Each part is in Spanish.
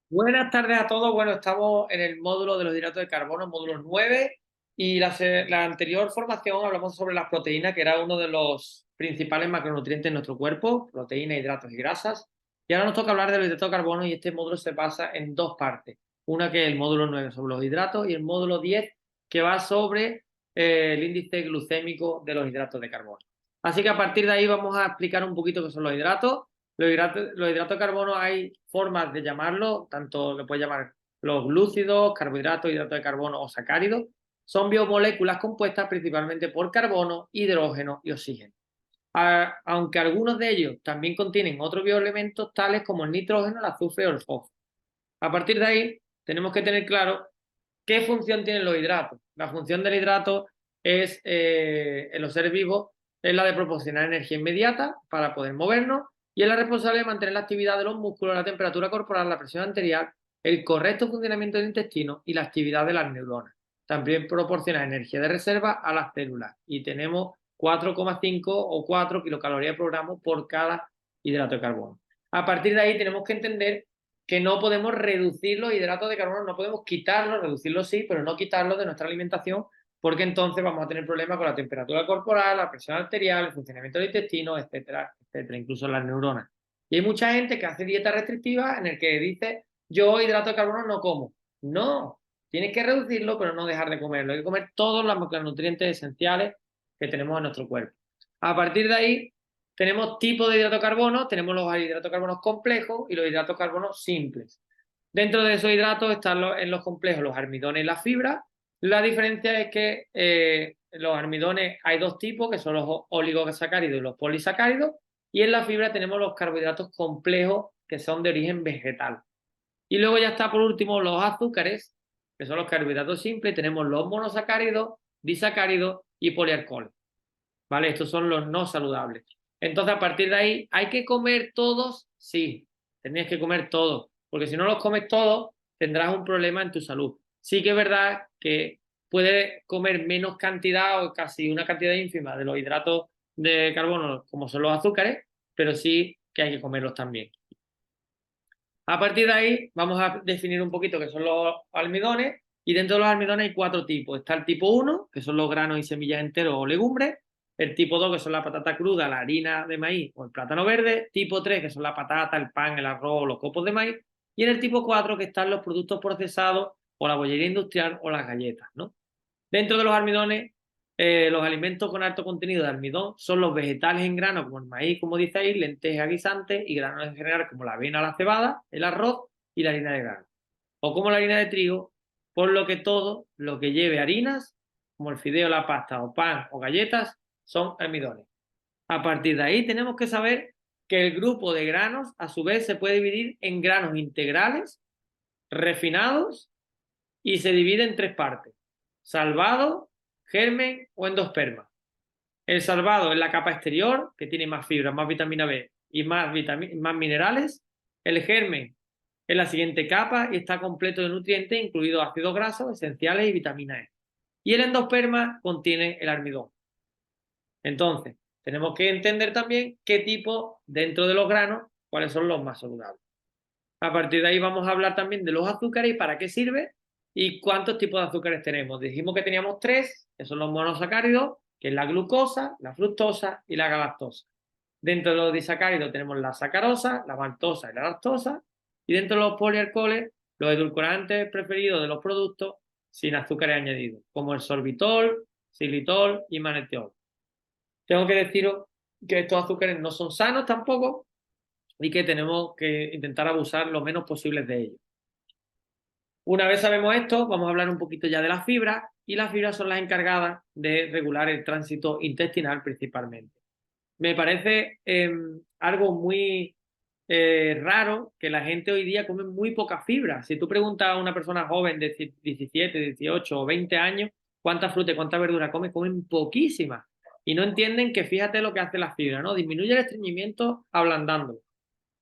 Buenas tardes a todos. Bueno, estamos en el módulo de los hidratos de carbono, módulo 9, y la anterior formación hablamos sobre las proteínas, que era uno de los principales macronutrientes en nuestro cuerpo, proteínas, hidratos y grasas. Y ahora nos toca hablar de los hidratos de carbono y este módulo se basa en dos partes. Una que es el módulo 9 sobre los hidratos y el módulo 10 que va sobre el índice glucémico de los hidratos de carbono. Así que a partir de ahí vamos a explicar un poquito qué son los hidratos. Los hidratos de carbono hay formas de llamarlo, tanto lo puedes llamar los glúcidos, carbohidratos, hidratos de carbono o sacáridos. Son biomoléculas compuestas principalmente por carbono, hidrógeno y oxígeno. Aunque algunos de ellos también contienen otros bioelementos tales como el nitrógeno, el azufre o el fósforo. A partir de ahí tenemos que tener claro qué función tienen los hidratos. La función del hidrato es, en los seres vivos, es la de proporcionar energía inmediata para poder movernos y es la responsable de mantener la actividad de los músculos, la temperatura corporal, la presión arterial, el correcto funcionamiento del intestino y la actividad de las neuronas. También proporciona energía de reserva a las células y tenemos 4,5 o 4 kilocalorías por gramo por cada hidrato de carbono. A partir de ahí tenemos que entender que no podemos reducir los hidratos de carbono, no podemos quitarlos, reducirlos sí, pero no quitarlos de nuestra alimentación, porque entonces vamos a tener problemas con la temperatura corporal, la presión arterial, el funcionamiento del intestino, etcétera, etcétera, incluso las neuronas. Y hay mucha gente que hace dieta restrictiva en el que dice, yo hidrato de carbono no como. No, tienes que reducirlo, pero no dejar de comerlo. Hay que comer todos los macronutrientes esenciales que tenemos en nuestro cuerpo. A partir de ahí, tenemos tipos de hidratos de carbono, tenemos los hidratos de carbono complejos y los hidratos de carbono simples. Dentro de esos hidratos están en los complejos los almidones y las fibras. La diferencia es que los almidones hay dos tipos, que son los oligosacáridos y los polisacáridos, y en la fibra tenemos los carbohidratos complejos, que son de origen vegetal. Y luego ya está por último los azúcares, que son los carbohidratos simples, tenemos los monosacáridos, disacáridos y polialcoholes. ¿Vale? Estos son los no saludables. Entonces, a partir de ahí, ¿hay que comer todos? Sí, tenías que comer todos, porque si no los comes todos, tendrás un problema en tu salud. Sí que es verdad que puedes comer menos cantidad o casi una cantidad ínfima de los hidratos de carbono, como son los azúcares, pero sí que hay que comerlos también. A partir de ahí, vamos a definir un poquito qué son los almidones, y dentro de los almidones hay cuatro tipos. Está el tipo 1, que son los granos y semillas enteros o legumbres. El tipo 2, que son la patata cruda, la harina de maíz o el plátano verde. Tipo 3, que son la patata, el pan, el arroz, los copos de maíz. Y en el tipo 4, que están los productos procesados o la bollería industrial o las galletas, ¿no? Dentro de los almidones, los alimentos con alto contenido de almidón son los vegetales en grano, como el maíz, como dice ahí, lentejas, guisantes y granos en general, como la avena, la cebada, el arroz y la harina de grano. O como la harina de trigo, por lo que todo lo que lleve harinas, como el fideo, la pasta o pan o galletas, son almidones. A partir de ahí tenemos que saber que el grupo de granos, a su vez, se puede dividir en granos integrales, refinados, y se divide en tres partes: salvado, germen o endosperma. El salvado es la capa exterior, que tiene más fibra, más vitamina B y más minerales. El germen es la siguiente capa y está completo de nutrientes, incluidos ácidos grasos esenciales y vitamina E. Y el endosperma contiene el almidón. Entonces, tenemos que entender también qué tipo dentro de los granos, cuáles son los más saludables. A partir de ahí vamos a hablar también de los azúcares y para qué sirve y cuántos tipos de azúcares tenemos. Dijimos que teníamos tres, que son los monosacáridos, que es la glucosa, la fructosa y la galactosa. Dentro de los disacáridos tenemos la sacarosa, la maltosa y la lactosa. Y dentro de los polialcoholes, los edulcorantes preferidos de los productos sin azúcares añadidos, como el sorbitol, xilitol y manetiol. Tengo que deciros que estos azúcares no son sanos tampoco y que tenemos que intentar abusar lo menos posible de ellos. Una vez sabemos esto, vamos a hablar un poquito ya de las fibras, y las fibras son las encargadas de regular el tránsito intestinal principalmente. Me parece algo muy raro que la gente hoy día come muy poca fibra. Si tú preguntas a una persona joven de 17, 18 o 20 años cuánta fruta y cuánta verdura come, comen poquísima. Y no entienden que fíjate lo que hace la fibra, ¿no? Disminuye el estreñimiento ablandándolo,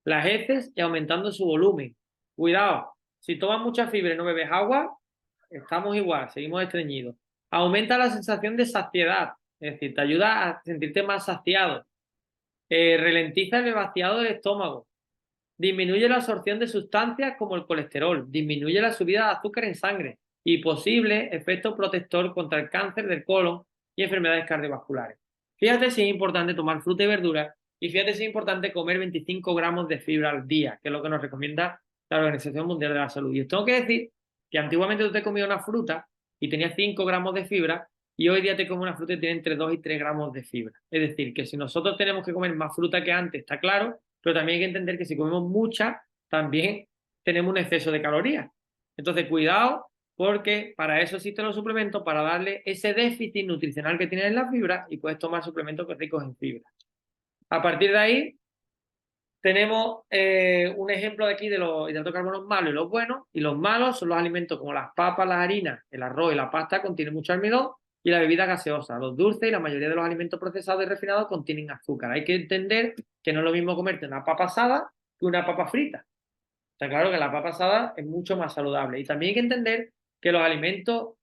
las heces y aumentando su volumen. Cuidado, si tomas mucha fibra y no bebes agua, estamos igual, seguimos estreñidos. Aumenta la sensación de saciedad, es decir, te ayuda a sentirte más saciado. Ralentiza el vaciado del estómago. disminuye la absorción de sustancias como el colesterol, disminuye la subida de azúcar en sangre y posible efecto protector contra el cáncer del colon y enfermedades cardiovasculares. Fíjate si es importante tomar fruta y verdura y fíjate si es importante comer 25 gramos de fibra al día, que es lo que nos recomienda la Organización Mundial de la Salud. Y os tengo que decir que antiguamente tú te comías una fruta y tenías 5 gramos de fibra y hoy día te comes una fruta y tiene entre 2 y 3 gramos de fibra. Es decir, que si nosotros tenemos que comer más fruta que antes, está claro, pero también hay que entender que si comemos mucha, también tenemos un exceso de calorías. Entonces, cuidado, porque para eso existen los suplementos, para darle ese déficit nutricional que tienen en la fibra y puedes tomar suplementos ricos en fibra. A partir de ahí, tenemos un ejemplo de aquí de los hidratos de carbono malos y los buenos. Y los malos son los alimentos como las papas, las harinas, el arroz y la pasta contienen mucho almidón y la bebida gaseosa. Los dulces y la mayoría de los alimentos procesados y refinados contienen azúcar. Hay que entender que no es lo mismo comerte una papa asada que una papa frita. Está claro que la papa asada es mucho más saludable. Y también hay que entender que los alimentos,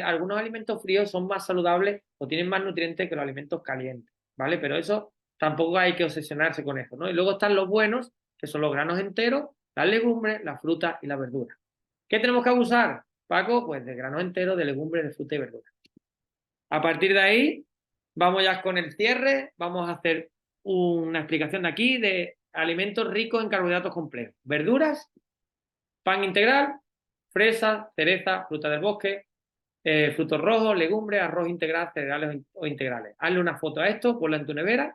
algunos alimentos fríos son más saludables o tienen más nutrientes que los alimentos calientes, ¿vale? Pero eso tampoco hay que obsesionarse con eso, ¿no? Y luego están los buenos, que son los granos enteros, las legumbres, la fruta y la verdura. ¿Qué tenemos que abusar, Paco? Pues de granos enteros, de legumbres, de fruta y verdura. A partir de ahí, vamos ya con el cierre, vamos a hacer una explicación de aquí de alimentos ricos en carbohidratos complejos. Verduras, pan integral, fresa, cereza, fruta del bosque, frutos rojos, legumbres, arroz integral, cereales o integrales. Hazle una foto a esto, ponla en tu nevera.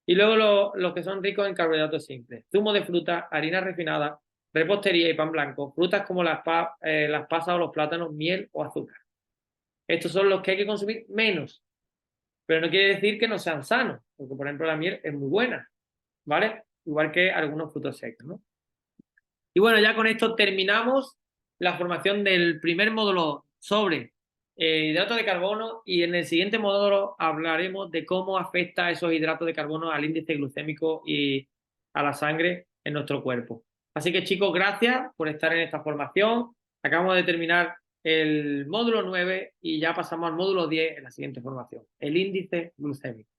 Y luego los que son ricos en carbohidratos simples. Zumo de fruta, harina refinada, repostería y pan blanco. Frutas como las pasas o los plátanos, miel o azúcar. Estos son los que hay que consumir menos. Pero no quiere decir que no sean sanos. Porque, por ejemplo, la miel es muy buena. ¿Vale? Igual que algunos frutos secos, ¿no? Y bueno, ya con esto terminamos la formación del primer módulo sobre hidratos de carbono y en el siguiente módulo hablaremos de cómo afecta esos hidratos de carbono al índice glucémico y a la sangre en nuestro cuerpo. Así que chicos, gracias por estar en esta formación. Acabamos de terminar el módulo 9 y ya pasamos al módulo 10 en la siguiente formación, el índice glucémico.